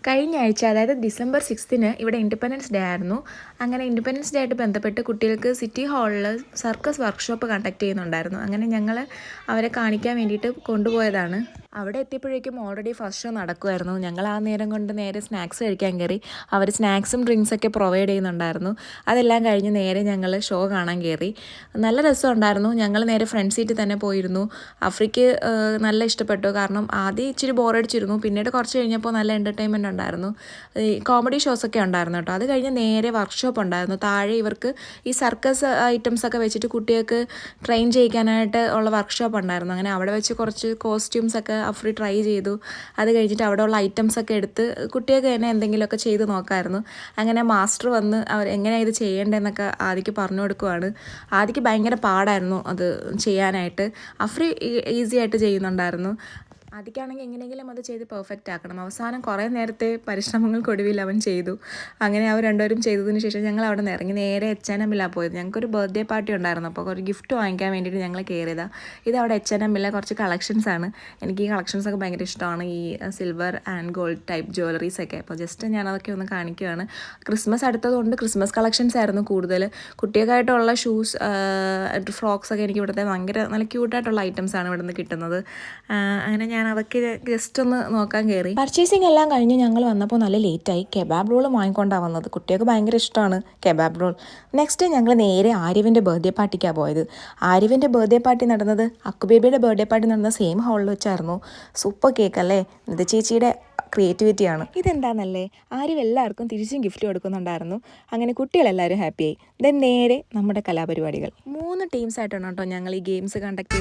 കഴിഞ്ഞ ആഴ്ച അതായത് ഡിസംബർ 6 ഇവിടെ ഇൻഡിപെൻഡൻസ് ഡേ ആയിരുന്നു. അങ്ങനെ ഇൻഡിപെൻഡൻസ് ഡേ ആയിട്ട് ബന്ധപ്പെട്ട് കുട്ടികൾക്ക് സിറ്റി ഹാളിൽ സർക്കസ് വർക്ക്ഷോപ്പ് കണ്ടക്ട് ചെയ്യുന്നുണ്ടായിരുന്നു. അങ്ങനെ ഞങ്ങൾ അവരെ കാണിക്കാൻ വേണ്ടിയിട്ട് കൊണ്ടുപോയതാണ്. അവിടെ എത്തിയപ്പോഴേക്കും ഓൾറെഡി ഫസ്റ്റ് ഷോ നടക്കുമായിരുന്നു. ഞങ്ങൾ ആ നേരം കൊണ്ട് നേരെ സ്നാക്സ് കഴിക്കാൻ കയറി. അവർ സ്നാക്സും ഡ്രിങ്ക്സൊക്കെ പ്രൊവൈഡ് ചെയ്യുന്നുണ്ടായിരുന്നു. അതെല്ലാം കഴിഞ്ഞ് നേരെ ഞങ്ങൾ ഷോ കാണാൻ കയറി. നല്ല രസമുണ്ടായിരുന്നു. ഞങ്ങൾ നേരെ ഫ്രണ്ട് സീറ്റിൽ തന്നെ പോയിരുന്നു. അഫ്രിക്ക് നല്ല ഇഷ്ടപ്പെട്ടു. കാരണം ആദ്യം ഇച്ചിരി ബോറടിച്ചിരുന്നു. പിന്നീട് കുറച്ച് കഴിഞ്ഞപ്പോൾ നല്ല എൻ്റർടൈൻമെൻറ്റ് ഉണ്ടായിരുന്നു. ഈ കോമഡി ഷോസൊക്കെ ഉണ്ടായിരുന്നു കേട്ടോ. അത് കഴിഞ്ഞ് നേരെ വർക്ക്ഷോപ്പ് ഉണ്ടായിരുന്നു. താഴെ ഇവർക്ക് ഈ സർക്കസ് ഐറ്റംസൊക്കെ വെച്ചിട്ട് കുട്ടികൾക്ക് ട്രെയിൻ ചെയ്യിക്കാനായിട്ട് ഉള്ള വർക്ക്ഷോപ്പ് ഉണ്ടായിരുന്നു. അങ്ങനെ അവിടെ വെച്ച് കുറച്ച് കോസ്റ്റ്യൂംസൊക്കെ അഫ്രി ട്രൈ ചെയ്തു. അത് കഴിഞ്ഞിട്ട് അവിടെ ഉള്ള ഐറ്റംസൊക്കെ എടുത്ത് കുട്ടികൾക്ക് തന്നെ എന്തെങ്കിലുമൊക്കെ ചെയ്ത് നോക്കാമായിരുന്നു. അങ്ങനെ മാസ്റ്റർ വന്ന് അവർ എങ്ങനെയാണ് ഇത് ചെയ്യേണ്ടതെന്നൊക്കെ ആദ്യക്ക് പറഞ്ഞു കൊടുക്കുവാണ്. ആദ്യക്ക് ഭയങ്കര പാടായിരുന്നു അത് ചെയ്യാനായിട്ട്. അഫ്രി ഈസി ആയിട്ട് ചെയ്യുന്നുണ്ടായിരുന്നു. ആദ്യക്കാണെങ്കിൽ എങ്ങനെയെങ്കിലും അത് ചെയ്ത് പെർഫെക്റ്റ് ആക്കണം. അവസാനം കുറേ നേരത്തെ പരിശ്രമങ്ങൾക്കൊടുവിൽ അവൻ ചെയ്തു. അങ്ങനെ അവർ രണ്ടുപേരും ചെയ്തതിന് ശേഷം ഞങ്ങൾ അവിടെ നിന്ന് ഇറങ്ങി നേരെ H&Mലാണ് പോയത്. ഞങ്ങൾക്കൊരു ബർത്ത്ഡേ പാർട്ടി ഉണ്ടായിരുന്നു. അപ്പോൾ ഒരു ഗിഫ്റ്റ് വാങ്ങിക്കാൻ വേണ്ടിയിട്ട് ഞങ്ങൾ കയറിയതാണ്. ഇത് അവിടെ H&Mലെ കുറച്ച് കളക്ഷൻസാണ്. എനിക്ക് ഈ കളക്ഷൻസൊക്കെ ഭയങ്കര ഇഷ്ടമാണ്. ഈ സിൽവർ ആൻഡ് ഗോൾഡ് ടൈപ്പ് ജ്വല്ലറീസൊക്കെ. അപ്പോൾ ജസ്റ്റ് ഞാനതൊക്കെ ഒന്ന് കാണിക്കുകയാണ്. ക്രിസ്മസ് അടുത്തതുകൊണ്ട് ക്രിസ്മസ് കളക്ഷൻസ് ആയിരുന്നു കൂടുതൽ. കുട്ടികൾക്കായിട്ടുള്ള ഷൂസ്, ഫ്രോക്സൊക്കെ എനിക്ക് ഇവിടുത്തെ ഭയങ്കര നല്ല ക്യൂട്ടായിട്ടുള്ള ഐറ്റംസാണ് ഇവിടെ നിന്ന് കിട്ടുന്നത്. അങ്ങനെ ഞാൻ അതൊക്കെ ജസ്റ്റ് ഒന്ന് നോക്കാൻ കയറി. പർച്ചേസിങ് എല്ലാം കഴിഞ്ഞ് ഞങ്ങൾ വന്നപ്പോൾ നല്ല ലേറ്റായി. കെബാബ് റോൾ വാങ്ങിക്കൊണ്ടാണ് വന്നത്. കുട്ടികൾക്ക് ഭയങ്കര ഇഷ്ടമാണ് കെബാബ് റോൾ. നെക്സ്റ്റ് ഞങ്ങൾ നേരെ ആര്യവിൻ്റെ ബർത്ത്ഡേ പാർട്ടിക്കാണ് പോയത്. ആര്യവിൻ്റെ ബർത്ത്ഡേ പാർട്ടി നടന്നത് അക്കുബേബിയുടെ ബർത്ത്ഡേ പാർട്ടി നടന്ന സെയിം ഹാളിൽ വെച്ചായിരുന്നു. സൂപ്പർ കേക്ക് അല്ലേ? ഇത് ചേച്ചിയുടെ ക്രിയേറ്റിവിറ്റിയാണ്. ഇതെന്താണെന്നല്ലേ, ആര്യവ് എല്ലാവർക്കും തിരിച്ചും ഗിഫ്റ്റ് കൊടുക്കുന്നുണ്ടായിരുന്നു. അങ്ങനെ കുട്ടികളെല്ലാവരും ഹാപ്പിയായി. ദെൻ നേരെ നമ്മുടെ കലാപരിപാടികൾ. 3 ടീംസായിട്ടാണ് കേട്ടോ ഞങ്ങൾ ഈ ഗെയിംസ് കണ്ടക്ട് ചെയ്തത്.